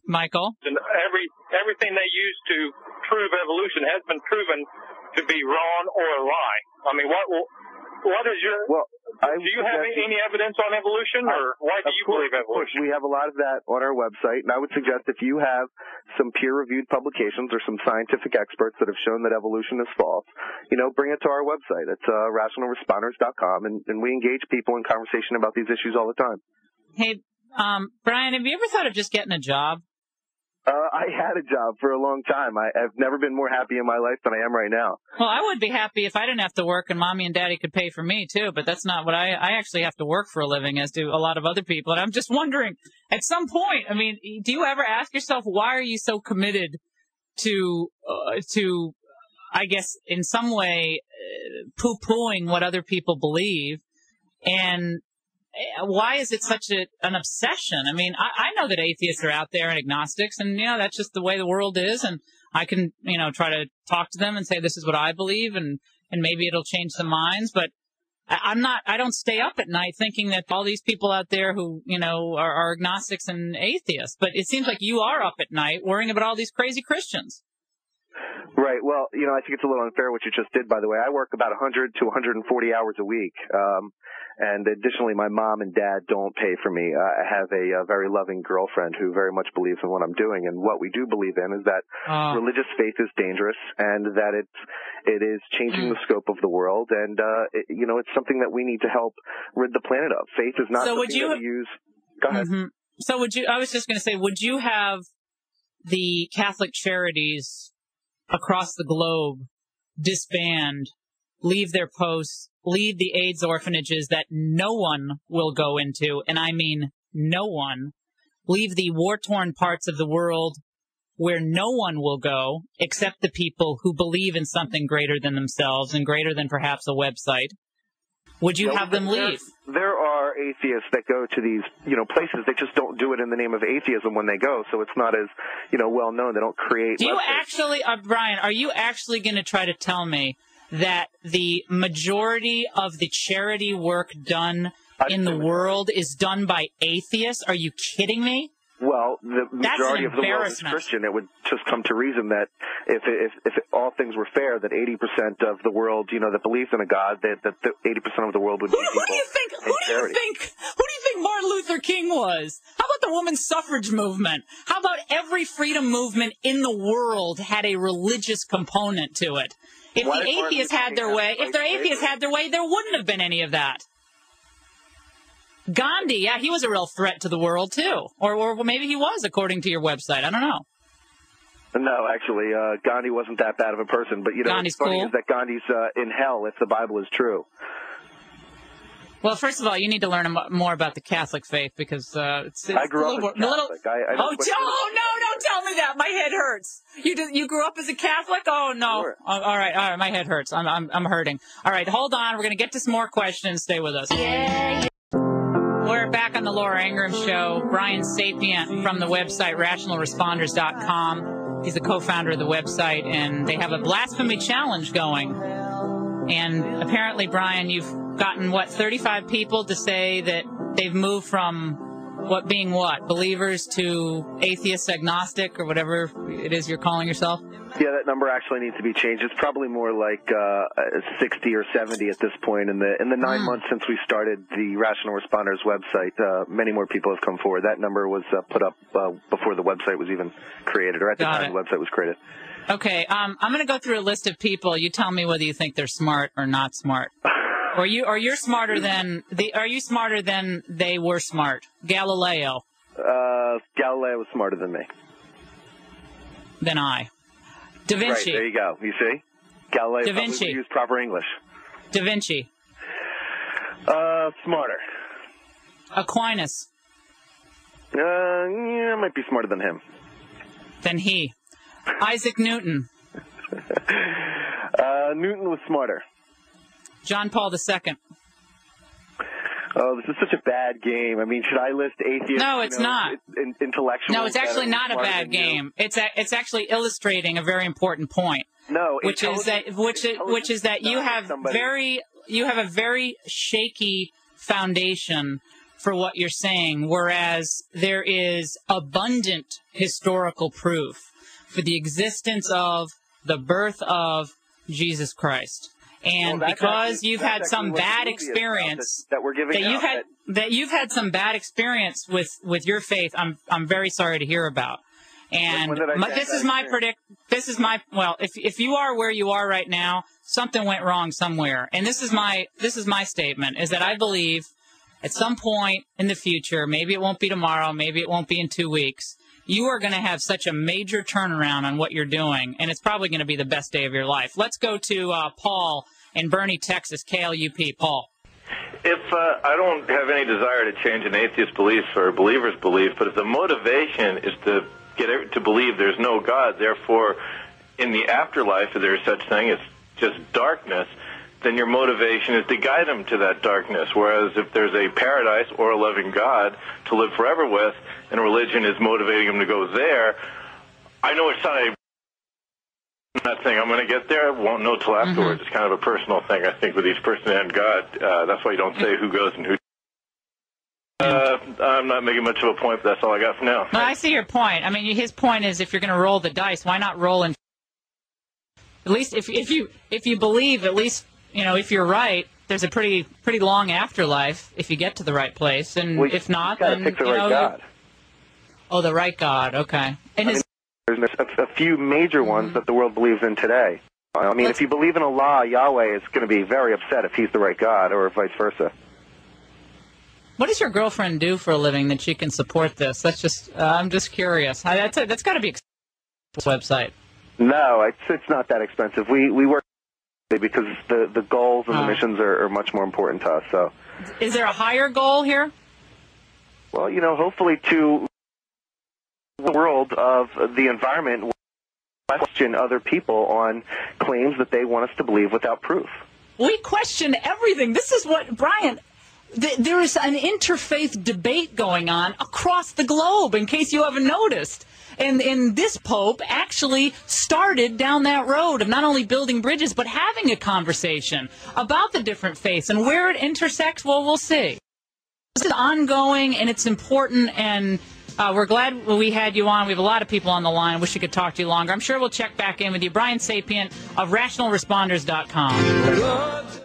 Michael. And everything they use to prove evolution has been proven to be wrong or a lie. I mean, what is your... Well, do you have any evidence on evolution, or why do you believe evolution? Of course, we have a lot of that on our website, and I would suggest if you have some peer-reviewed publications or some scientific experts that have shown that evolution is false, bring it to our website. It's rationalresponders.com, and we engage people in conversation about these issues all the time. Hey, Brian, have you ever thought of just getting a job? I had a job for a long time. I've never been more happy in my life than I am right now. Well, I would be happy if I didn't have to work and Mommy and Daddy could pay for me, too. But that's not what I actually have to work for a living, as do a lot of other people. And I'm just wondering, at some point, I mean, do you ever ask yourself, why are you so committed to I guess, in some way, poo-pooing what other people believe? And why is it such an obsession? I mean, I know that atheists are out there and agnostics, and, that's just the way the world is. And I can, try to talk to them and say, this is what I believe, and maybe it'll change some minds. But I don't stay up at night thinking that all these people out there who, are agnostics and atheists. But it seems like you are up at night worrying about all these crazy Christians. Right. Well, I think it's a little unfair what you just did, by the way. I work about 100 to 140 hours a week. And additionally, my mom and dad don't pay for me. I have a very loving girlfriend who very much believes in what I'm doing. And what we do believe in is that religious faith is dangerous, and that it is changing the scope of the world. And, it's something that we need to help rid the planet of. Faith is not something that we use. Go ahead. Mm-hmm. So I was just going to say, would you have the Catholic charities across the globe disband, leave their posts, leave the AIDS orphanages that no one will go into, and I mean no one, leave the war-torn parts of the world where no one will go except the people who believe in something greater than themselves and greater than perhaps a website? Would you have them leave? There are atheists that go to these, places. They just don't do it in the name of atheism when they go, so it's not as, well known. They don't create. Do you actually, Brian, are you actually going to try to tell me that the majority of the charity work done in the world is done by atheists? Are you kidding me? Well, the majority of the world is Christian. It would just come to reason that if all things were fair, that 80% of the world, that believes in a God, that 80% of the world would be people. Who do you think Martin Luther King was? How about the women's suffrage movement? How about every freedom movement in the world had a religious component to it? If the atheists had their way, there wouldn't have been any of that. Gandhi, yeah, he was a real threat to the world, too. Or maybe he was, according to your website. I don't know. No, actually, Gandhi wasn't that bad of a person. But, Gandhi's what's funny cool. is that Gandhi's in hell if the Bible is true. Well, first of all, you need to learn more about the Catholic faith, because it's I grew up as Catholic. Don't tell me that. My head hurts. You grew up as a Catholic? Oh, no. Sure. All right. My head hurts. I'm hurting. All right, hold on. We're going to get to some more questions. Stay with us. Yeah. We're back on the Laura Ingram Show. Brian Sapient from the website rationalresponders.com. He's the co-founder of the website, and they have a blasphemy challenge going. And apparently, Brian, you've gotten, 35 people to say that they've moved from being believers to atheist, agnostic, or whatever it is you're calling yourself? Yeah, that number actually needs to be changed. It's probably more like 60 or 70 at this point. In the 9 months since we started the Rational Responders website, many more people have come forward. That number was put up before the website was even created, or at the time the website was created. Okay, I'm going to go through a list of people. You tell me whether you think they're smart or not smart. Are you smarter than they were smart? Galileo. Galileo was smarter than me. Than I. Da Vinci. Right, there you go. You see? Galileo probably used proper English. Da Vinci. Smarter. Aquinas. Yeah, might be smarter than him. Than he. Isaac Newton. Newton was smarter. John Paul II. Oh, this is such a bad game. I mean, should I list atheists? No, it's not. Intellectuals. No, it's actually not a bad game. It's actually illustrating a very important point. No, which is that you have a very shaky foundation for what you're saying, whereas there is abundant historical proof for the existence of the birth of Jesus Christ. And because you've had some bad experience that you've had some bad experience with your faith, I'm very sorry to hear about. And this is my if you are where you are right now, something went wrong somewhere. And this is my statement, is that I believe at some point in the future, maybe it won't be tomorrow, maybe it won't be in 2 weeks, you are going to have such a major turnaround on what you're doing, and it's probably going to be the best day of your life. Let's go to Paul in Bernie, Texas, KLUP. Paul. If I don't have any desire to change an atheist belief or a believer's belief, but if the motivation is to get to believe there's no God, therefore in the afterlife, if there's such thing as just darkness, then your motivation is to guide them to that darkness. Whereas if there's a paradise or a loving God to live forever with, and religion is motivating them to go there, I know it's not not saying I'm going to get there. I won't know till afterwards. It's kind of a personal thing, I think, with each person and God. That's why you don't say who goes and who. I'm not making much of a point, but that's all I got for now. No, I see your point. I mean, his point is, if you're going to roll the dice, why not roll in? At least if you believe, at least if you're right, there's a pretty long afterlife if you get to the right place, and if not, then pick the right God. Oh, the right God. Okay. And there's a few major ones that the world believes in today. I mean, if you believe in Allah, Yahweh is going to be very upset if he's the right God, or vice versa. What does your girlfriend do for a living that she can support this? That's just I'm just curious. That's got to be expensive website. No, it's not that expensive. We work because the goals and the missions are much more important to us. So, is there a higher goal here? Well, hopefully to the world of the environment, question other people on claims that they want us to believe without proof. We question everything. This is what, Brian, there is an interfaith debate going on across the globe, in case you haven't noticed. And this Pope actually started down that road of not only building bridges, but having a conversation about the different faiths. And where it intersects, well, we'll see. This is ongoing, and it's important, and we're glad we had you on. We have a lot of people on the line. Wish we could talk to you longer. I'm sure we'll check back in with you. Brian Sapient of RationalResponders.com.